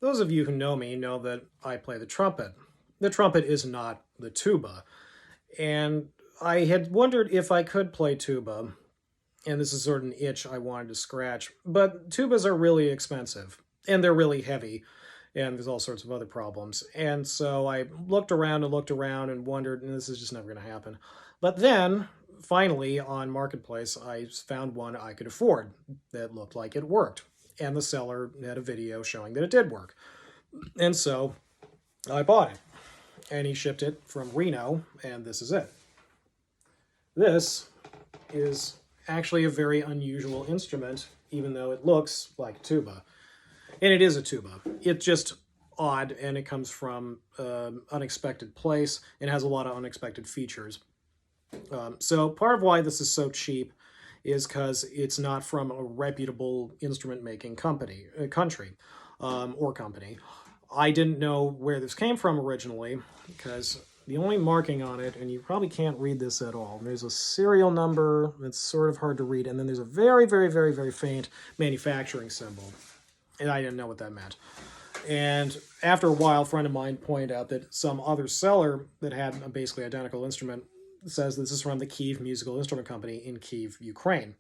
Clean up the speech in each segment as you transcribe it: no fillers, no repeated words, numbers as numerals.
Those of you who know me know that I play the trumpet. The trumpet is not the tuba. And I had wondered if I could play tuba, and this is sort of an itch I wanted to scratch. But tubas are really expensive, and they're really heavy, and there's all sorts of other problems. And so I looked around and wondered, and this is just never going to happen. But then, finally, on Marketplace, I found one I could afford that looked like it worked. And the seller had a video showing that it did work. And so I bought it. And he shipped it from Reno, and this is it. This is actually a very unusual instrument, even though it looks like a tuba. And it is a tuba. It's just odd, and it comes from an unexpected place and has a lot of unexpected features. So part of why this is so cheap is because it's not from a reputable instrument-making country. I didn't know where this came from originally because the only marking on it, and you probably can't read this at all, there's a serial number that's sort of hard to read, and then there's a very, very, very, very faint manufacturing symbol. And I didn't know what that meant. And after a while, a friend of mine pointed out that some other seller that had a basically identical instrument says this is from the Kyiv Musical Instrument Company in Kyiv, Ukraine.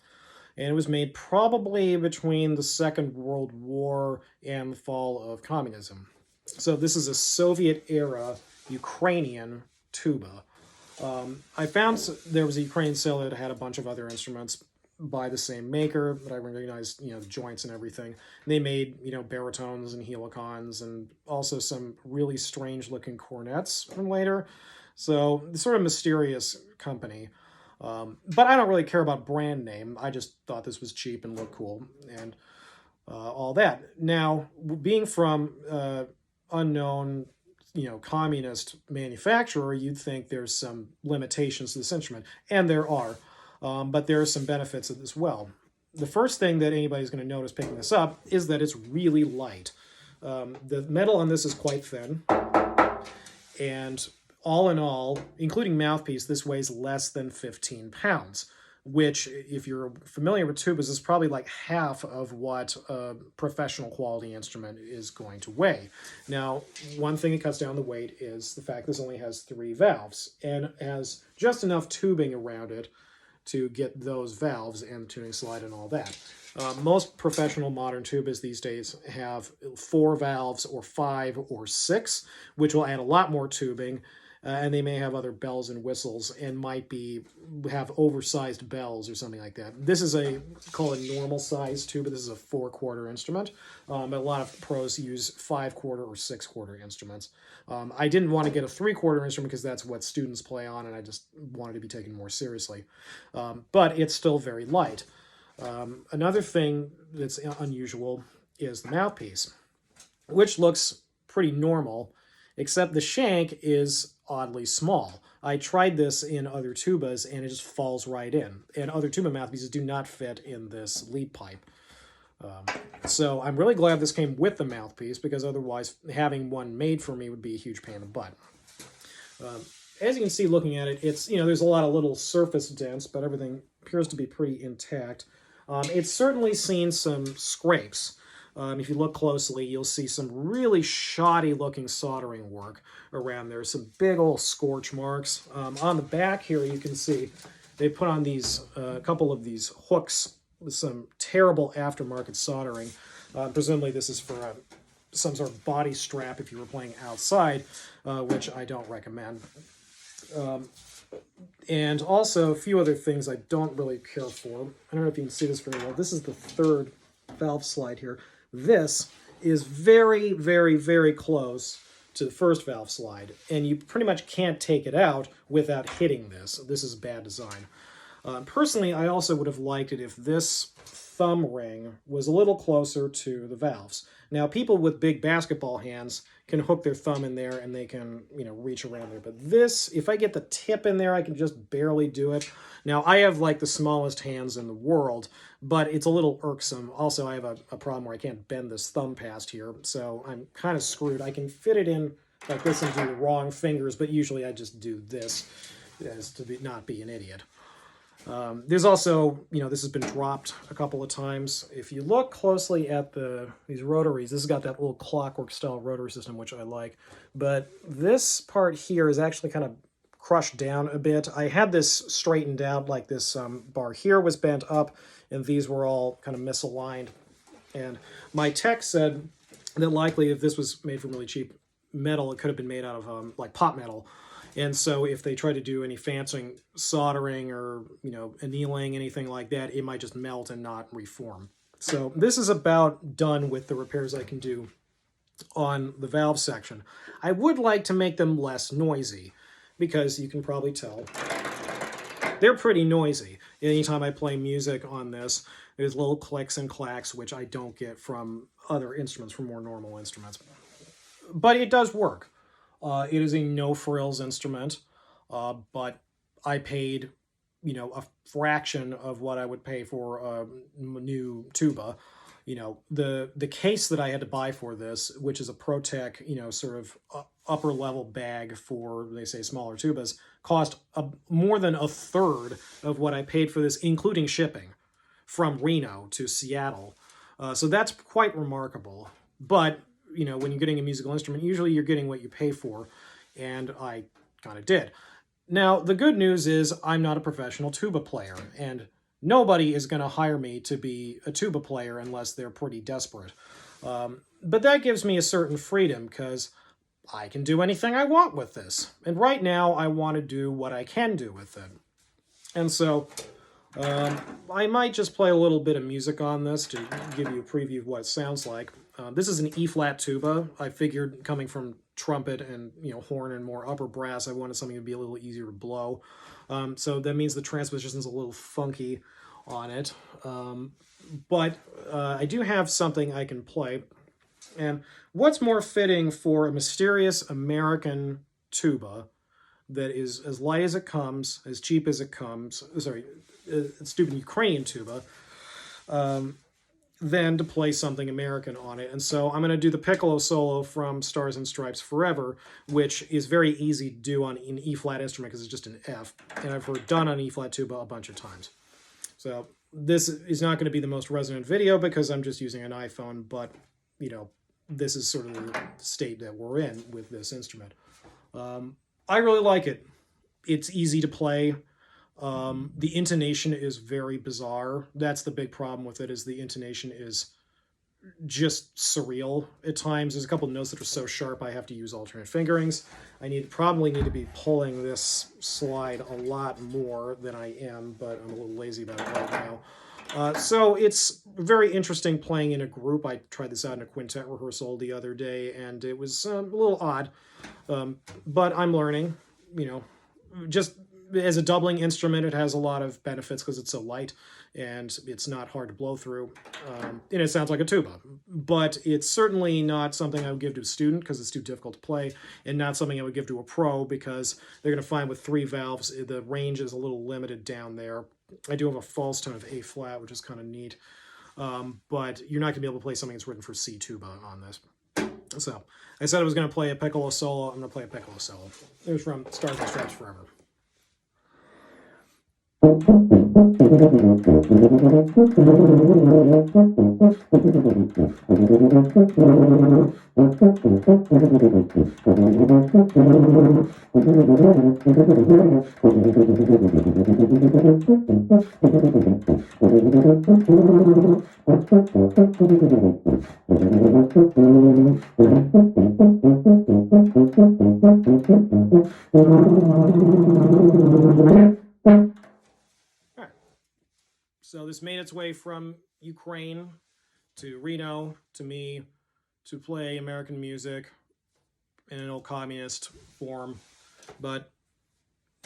And it was made probably between the Second World War and the fall of communism. So this is a Soviet-era Ukrainian tuba. I found there was a Ukrainian seller that had a bunch of other instruments by the same maker, but I recognized, the joints and everything. They made, baritones and helicons and also some really strange-looking cornets from later. So, sort of mysterious company. But I don't really care about brand name. I just thought this was cheap and looked cool and all that. Now, being from unknown, communist manufacturer, you'd think there's some limitations to this instrument. And there are. But there are some benefits as well. The first thing that anybody's going to notice picking this up is that it's really light. The metal on this is quite thin. And all in all, including mouthpiece, this weighs less than 15 pounds, which, if you're familiar with tubas, is probably like half of what a professional quality instrument is going to weigh. Now, one thing that cuts down the weight is the fact this only has 3 valves and has just enough tubing around it to get those valves and tuning slide and all that. Most professional modern tubas these days have 4 valves or 5 or 6, which will add a lot more tubing, and they may have other bells and whistles and might have oversized bells or something like that. This is called a normal size tuba. This is a 4-quarter instrument, but a lot of pros use 5-quarter or 6-quarter instruments. I didn't want to get a 3-quarter instrument because that's what students play on, and I just wanted to be taken more seriously. But it's still very light. Another thing that's unusual is the mouthpiece, which looks pretty normal, except the shank is oddly small. I tried this in other tubas, and it just falls right in. And other tuba mouthpieces do not fit in this lead pipe. So I'm really glad this came with the mouthpiece, because otherwise having one made for me would be a huge pain in the butt. As you can see looking at it, it's, there's a lot of little surface dents, but everything appears to be pretty intact. It's certainly seen some scrapes. If you look closely, you'll see some really shoddy looking soldering work around there. Some big old scorch marks. On the back here, you can see they put on a couple of these hooks with some terrible aftermarket soldering. Presumably this is for some sort of body strap if you were playing outside, which I don't recommend. And also a few other things I don't really care for. I don't know if you can see this very well. This is the 3rd valve slide here. This is very, very, very close to the 1st valve slide, and you pretty much can't take it out without hitting this. This is bad design. Personally, I also would have liked it if this thumb ring was a little closer to the valves. Now, people with big basketball hands can hook their thumb in there and they can, reach around there. But this, if I get the tip in there, I can just barely do it. Now, I have like the smallest hands in the world, but it's a little irksome. Also, I have a problem where I can't bend this thumb past here, so I'm kind of screwed. I can fit it in like this and do the wrong fingers, but usually I just do this as to not be an idiot. There's also, this has been dropped a couple of times. If you look closely at these rotaries, this has got that little clockwork style rotary system, which I like. But this part here is actually kind of crushed down a bit. I had this straightened out, like this bar here was bent up, and these were all kind of misaligned. And my tech said that likely if this was made from really cheap metal, it could have been made out of like pot metal. And so if they try to do any fancy soldering or, annealing, anything like that, it might just melt and not reform. So this is about done with the repairs I can do on the valve section. I would like to make them less noisy because you can probably tell they're pretty noisy. Anytime I play music on this, there's little clicks and clacks, which I don't get from other instruments, from more normal instruments. But it does work. It is a no-frills instrument, but I paid, a fraction of what I would pay for a new tuba. The case that I had to buy for this, which is a ProTech, sort of upper-level bag for, they say, smaller tubas, cost more than a third of what I paid for this, including shipping from Reno to Seattle. So that's quite remarkable. But when you're getting a musical instrument, usually you're getting what you pay for, and I kind of did. Now, the good news is I'm not a professional tuba player, and nobody is going to hire me to be a tuba player unless they're pretty desperate. But that gives me a certain freedom, because I can do anything I want with this. And right now, I want to do what I can do with it. And so I might just play a little bit of music on this to give you a preview of what it sounds like. This is an E-flat tuba. I figured coming from trumpet and horn and more upper brass, I wanted something to be a little easier to blow. So that means the transposition's a little funky on it. But I do have something I can play. And what's more fitting for a mysterious American tuba that is as light as it comes, as cheap as it comes, stupid Ukrainian tuba, than to play something American on it. And so I'm going to do the piccolo solo from Stars and Stripes Forever, which is very easy to do on an E-flat instrument because it's just an F. And I've heard done on E-flat tuba a bunch of times. So this is not going to be the most resonant video because I'm just using an iPhone, but, this is sort of the state that we're in with this instrument. I really like it. It's easy to play. The intonation is very bizarre. That's the big problem with it, is the intonation is just surreal at times. There's a couple of notes that are so sharp I have to use alternate fingerings. I probably need to be pulling this slide a lot more than I am, but I'm a little lazy about it right now. So it's very interesting playing in a group. I tried this out in a quintet rehearsal the other day, and it was a little odd. But I'm learning, just as a doubling instrument, it has a lot of benefits because it's so light and it's not hard to blow through. And it sounds like a tuba, but it's certainly not something I would give to a student because it's too difficult to play, and not something I would give to a pro because they're going to find with 3 valves, the range is a little limited down there. I do have a false tone of A flat, which is kind of neat. But you're not going to be able to play something that's written for C tuba on this. So I said I was going to play a piccolo solo. I'm going to play a piccolo solo. It was from Stars and Stripes Forever. So this made its way from Ukraine to Reno to me to play American music in an old communist form, but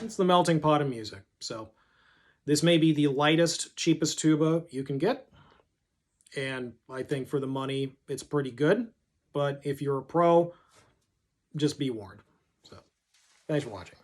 it's the melting pot of music. So this may be the lightest, cheapest tuba you can get, and I think for the money it's pretty good, but if you're a pro, just be warned. So thanks for watching.